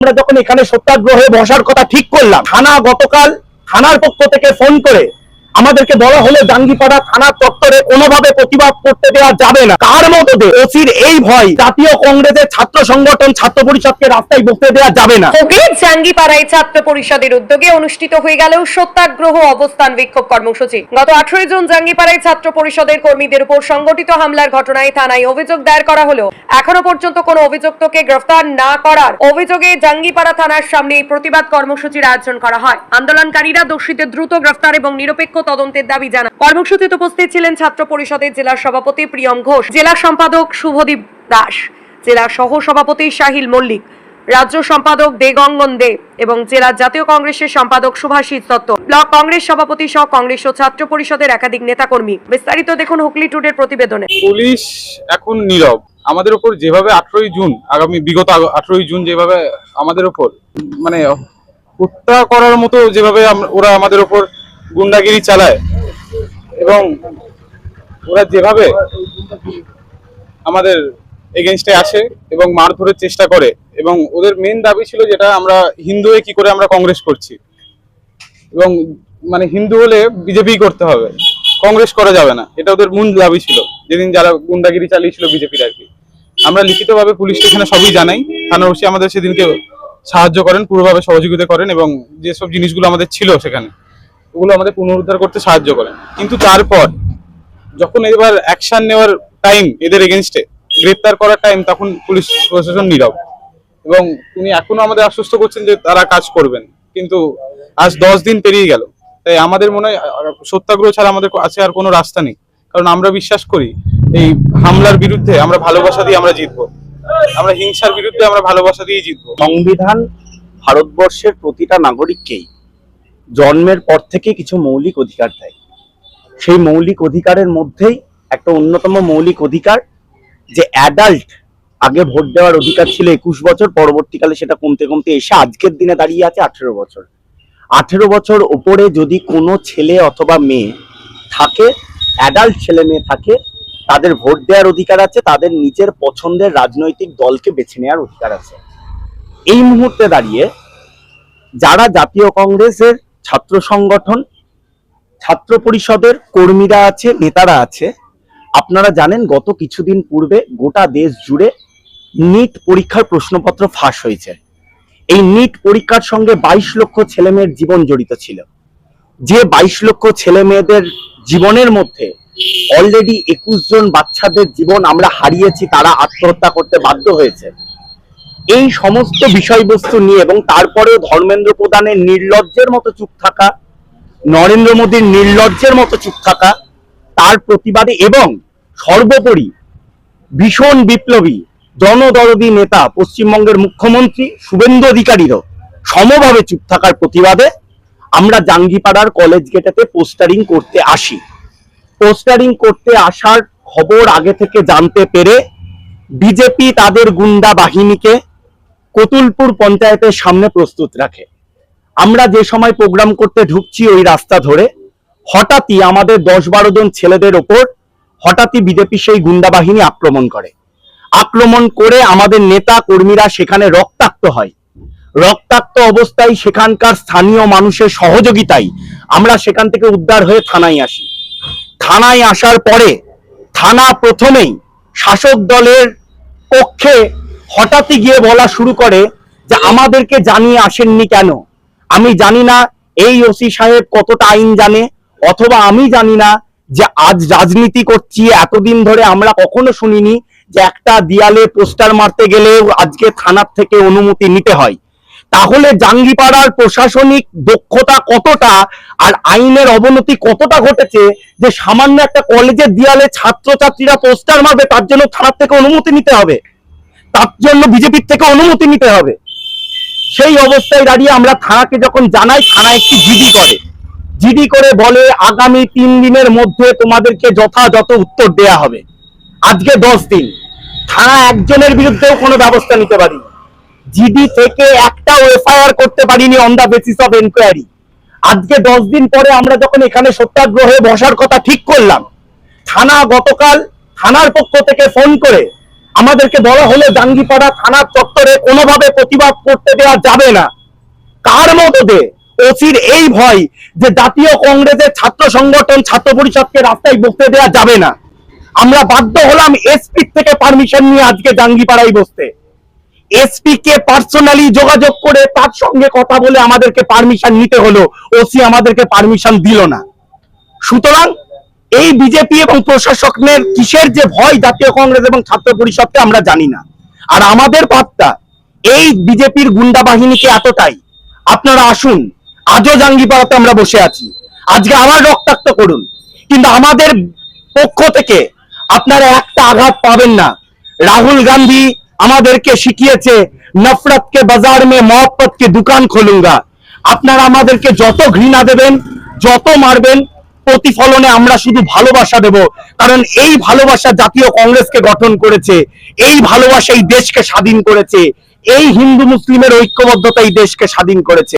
আমরা যখন এখানে সত্যাগ্রহে বসার কথা ঠিক করলাম, থানা গতকাল থানার পক্ষ থেকে ফোন করে আমাদেরকে বলা হলো জাঙ্গিপাড়া থানা চত্বরে কোনোভাবে প্রতিবাদ করতে দেওয়া যাবে না। কার মধ্যে ওসির এই ভয়, জাতীয় কংগ্রেসের ছাত্র সংগঠন ছাত্র পরিষদকে রাস্তায় বসতে দেওয়া যাবে না। জাঙ্গিপাড়ায় ছাত্র পরিষদের উদ্যোগে অনুষ্ঠিত হয়ে গেল সত্যাগ্রহ অবস্থান বিক্ষোভ কর্মসূচি। গত 18 জুন জাঙ্গিপাড়ায় ছাত্র পরিষদের কর্মীদের উপর সংগঠিত হামলার ঘটনায় থানায় অভিযোগ দায়ের করা হলো। এখনো পর্যন্ত কোনো অভিযুক্তকে গ্রেফতার না করার অভিযোগে জাঙ্গিপাড়া থানার সামনে এই প্রতিবাদ কর্মসূচির আয়োজন করা হয়। আন্দোলনকারীরা দোষীদের দ্রুত গ্রেফতার এবং নিরপেক্ষ তদন্তের দাবি জানান। কর্মসূচিতে উপস্থিত ছিলেন ছাত্র পরিষদের জেলা সভাপতি প্রিয়ম ঘোষ, জেলা সম্পাদক শুভদীপ দাস, জেলা সহ সভাপতি শাহিল মল্লিক, রাজ্য সম্পাদক দেগঙ্গন দে এবং জেলা জাতীয় কংগ্রেসের সম্পাদক সুভাষিস দত্ত, ব্লক কংগ্রেস সভাপতি সহ কংগ্রেস ও ছাত্র পরিষদের একাধিক নেতাকর্মী। বিস্তারিত দেখুন হুগলি টুডের প্রতিবেদনে। পুলিশ এখন নীরব। আমাদের উপর যেভাবে 18 জুন বিগত 18 জুন যেভাবে আমাদের উপর মানে হত্যা করার মতো যেভাবে ওরা আমাদের উপর গুন্ডাগিরি চালায় এবং ওরা যেভাবে আমাদের এগেইনস্টে আসে এবং মারধরের চেষ্টা করে, এবং ওদের মেন দাবি ছিল যেটা আমরা হিন্দু হয়ে কি করে আমরা কংগ্রেস করছি, এবং মানে হিন্দু হলে বিজেপি করতে হবে, কংগ্রেস করা যাবে না, এটা ওদের মূল দাবি ছিল যেদিন যারা গুন্ডাগিরি চালিয়েছিল বিজেপির আর কি। আমরা লিখিতভাবে পুলিশ স্টেশনে সবই জানাই। থানার ওসি আমাদের সেদিনকে সাহায্য করেন, পুরোভাবে সহযোগিতা করেন এবং যেসব জিনিসগুলো আমাদের ছিল সেখানে ওগুলো আমাদের পুনরুদ্ধার করতে সাহায্য করেন। কিন্তু তারপর যখন এবার অ্যাকশন নেওয়ার টাইম, এদের এগেনস্টে গ্রেপ্তার করার টাইম, তখন পুলিশ প্রশাসন নীরব এবং উনি এখনো আমাদের আশ্বস্ত করছেন যে তারা কাজ করবেন। কিন্তু আজ 10 দিন পেরিয়ে গেল, তাই আমাদের মনে হয় সত্যাগ্রহ ছাড়া আমাদের আছে আর কোনো রাস্তা নেই। কারণ আমরা বিশ্বাস করি এই হামলার বিরুদ্ধে আমরা ভালোবাসা দিয়ে আমরা জিতবো, আমরা হিংসার বিরুদ্ধে আমরা ভালোবাসা দিয়ে জিতবো। সংবিধান ভারতবর্ষের প্রতিটা নাগরিককেই জন্মের পর থেকে কিছু মৌলিক অধিকার দেয়। সেই মৌলিক অধিকারের মধ্যেই একটা অন্যতম মৌলিক অধিকার যে অ্যাডাল্ট, আগে ভোট দেওয়ার অধিকার ছিল 21 বছর, পরবর্তীকালে সেটা কমতে কমতে এসে আজকের দিনে দাঁড়িয়ে আছে 18 বছর। 18 বছর ওপরে যদি কোনো ছেলে অথবা মেয়ে থাকে, অ্যাডাল্ট ছেলে মেয়ে থাকে, তাদের ভোট দেওয়ার অধিকার আছে, তাদের নিজের পছন্দের রাজনৈতিক দলকে বেছে নেওয়ার অধিকার আছে। এই মুহূর্তে দাঁড়িয়ে যারা জাতীয় কংগ্রেসের ছাত্র সংগঠন, ছাত্র পরিষদের কর্মীরা আছে, নেতারা আছে, আপনারা জানেন গত কিছুদিন পূর্বে গোটা দেশ জুড়ে নিট পরীক্ষার প্রশ্নপত্র ফাঁস হয়েছে। এই নিট পরীক্ষার সঙ্গে 22 লক্ষ ছেলে মেয়ের জীবন জড়িত ছিল। যে 22 লক্ষ ছেলে মেয়েদের জীবনের মধ্যে অলরেডি 21 জন বাচ্চাদের জীবন আমরা হারিয়েছি, তারা আত্মহত্যা করতে বাধ্য হয়েছে। এই সমস্ত বিষয়বস্তু নিয়ে এবং তারপরেও ধর্মেন্দ্র প্রধানের নির্লজ্জের মতো চুপ থাকা, নরেন্দ্র মোদীর নির্লজ্জের মতো চুপ থাকা, তার প্রতিবাদে এবং সর্বোপরি ভীষণ বিপ্লবী জনদরদী নেতা পশ্চিমবঙ্গের মুখ্যমন্ত্রী শুভেন্দু অধিকারীরও সমভাবে চুপ থাকার প্রতিবাদে আমরা জাঙ্গিপাড়ার কলেজ গেটেতে পোস্টারিং করতে আসি। পোস্টারিং করতে আসার খবর আগে থেকে জানতে পেরে বিজেপি তাদের গুন্ডা বাহিনীকে কতুলপুর পঞ্চায়েতের সামনে প্রস্তুত রাখে। আমরা যে সময় প্রোগ্রাম করতে ঢুকছি ওই রাস্তা ধরে হঠাৎই আমাদের 10-12 জন ছেলেদের ওপর হঠাৎই বিজেপি সেই গুন্ডা বাহিনী আক্রমণ করে আমাদের নেতা কর্মীরা সেখানে রক্তাক্ত হয়। রক্তাক্ত অবস্থায় সেখানকার স্থানীয় মানুষের সহযোগিতায় আমরা সেখান থেকে উদ্ধার হয়ে থানায় আসি। থানায় আসার পরে থানা প্রথমেই শাসক দলের পক্ষে হঠাৎই গিয়ে বলা শুরু করে যে আমাদেরকে জানিয়ে আসেননি কেন। আমি জানি না এই ওসি সাহেব কতটা আইন জানে, অথবা আমি জানি না যে আজ রাজনীতি করছি এতদিন ধরে আমরা কখনো শুনিনি যে একটা দেয়ালে পোস্টার মারতে গেলে আজকে থানার থেকে অনুমতি নিতে হয়। তাহলে জাঙ্গিপাড়ার প্রশাসনিক দক্ষতা কতটা আর আইনের অবনতি কতটা ঘটেছে যে সামান্য একটা কলেজের দেয়ালে ছাত্রছাত্রীরা পোস্টার মারবে, তার জন্য থানার থেকে অনুমতি নিতে হবে, তার জন্য বিজেপির থেকে অনুমতি নিতে হবে। সেই অবস্থায় দাঁড়িয়ে আমরা থানাকে যখন জানাই, থানা একটি জিডি করে বলে আগামী 3 দিনের মধ্যে তোমাদেরকে যথাযথ উত্তর দেয়া হবে। আজকে 10 দিন, থানা একজনের বিরুদ্ধেও কোনো ব্যবস্থা নিতে পারিনি, জিডি থেকে একটাও এফআইআর করতে পারিনি on the basis of enquiry. আজকে 10 দিন পরে আমরা যখন এখানে সত্যাগ্রহে বসার কথা ঠিক করলাম, থানা গতকাল থানার পক্ষ থেকে ফোন করে আমাদেরকে বলা হলো জাঙ্গিপাড়া থানার চত্বরে কোনোভাবে প্রতিবাদ করতে দেওয়া যাবে না। কার মদদে? ওসির এই ভয় যে জাতীয় কংগ্রেসের ছাত্র সংগঠন ছাত্র পরিষদকে রাস্তায় বসতে দেওয়া যাবে না। আমরা বাধ্য হলাম এসপি থেকে পারমিশন নিয়ে আজকে জাঙ্গিপাড়ায় বসতে। এসপি কে পার্সোনালি যোগাযোগ করে তার সঙ্গে কথা বলে আমাদেরকে পারমিশন নিতে হলো, ওসি আমাদেরকে পারমিশন দিল না। সুতরাং এই বিজেপি এবং প্রশাসনের কিসের যে ভয় জাতীয় কংগ্রেস এবং ছাত্র পরিষদকে আমরা জানি না। আর আমাদের বার্তা এই বিজেপির গুন্ডা বাহিনীকে এতটাই, আপনারা আসুন, আজও জাঙ্গিপাড়াতে আমরা বসে আছি, আজকে আবার রক্তাক্ত করুন, কিন্তু আমাদের পক্ষ থেকে আপনারা একটা আঘাত পাবেন না। রাহুল গান্ধী আমাদেরকে শিখিয়েছে নফরত কে বাজার মে মোহব্বত কে দোকান খোলুঙ্গা। আপনারা আমাদেরকে যত ঘৃণা দেবেন, যত মারবেন, প্রতিফলনে আমরা শুধু ভালোবাসা দেব। কারণ এই ভালোবাসা জাতীয় কংগ্রেসকে গঠন করেছে, এই ভালোবাসা এই দেশকে স্বাধীন করেছে, এই হিন্দু মুসলিমের ঐক্যবদ্ধতা এই দেশকে স্বাধীন করেছে।